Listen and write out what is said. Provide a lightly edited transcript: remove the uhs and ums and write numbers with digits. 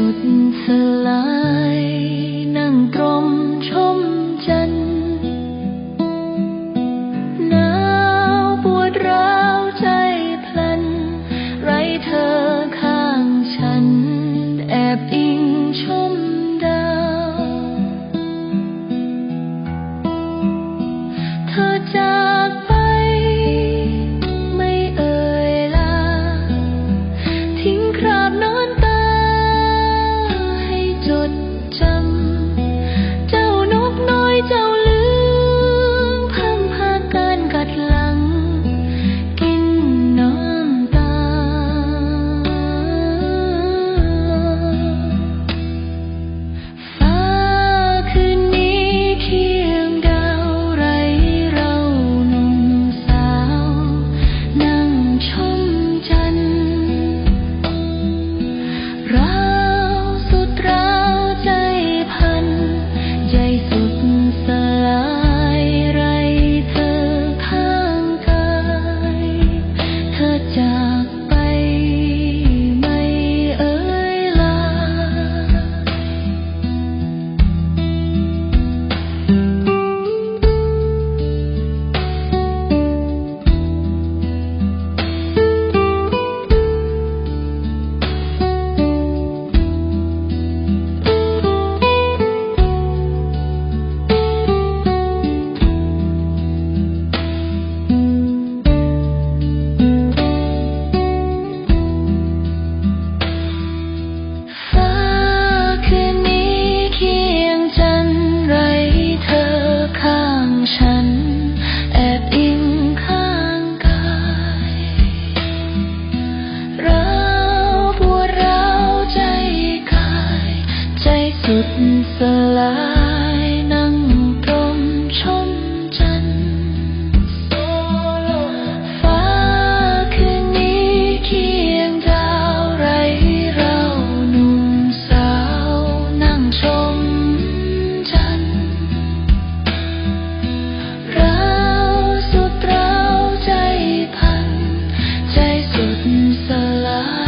สุดสลายนั่งตรมชมจันทร์หนาวปวดร้าวใจพลันไร้เธอข้างฉันแอบอิงชมดาวเธอจากไปไม่เอ่ยลาทิ้งคราบน้ำตาให้จดจำเจ้านกน้อยเจ้าลืมพำพาการกัดหลังกินน้ำตาฟ้าคืนนี้เคียงดาวไร้เราหนุ่มสาวนั่งชมจันทร์ร้าวสุดร้าวใจพันใจสุดสลายไร้เธอข้างกายเธอจากไปไม่เอ่ยลาฟ้าคืนนี้เคียงจันทร์ไร้เธอข้างฉันแอบอิงข้างกายร้าวปวดร้าวใจกายใจสุดสลายนั่งตรมชมจันทร์ฟ้าคืนนี้เคียงดาวไร้เราหนุ่มสาวนั่งชมจันทร์ร้าวสุดร้าวใจพันใจสุดสลาย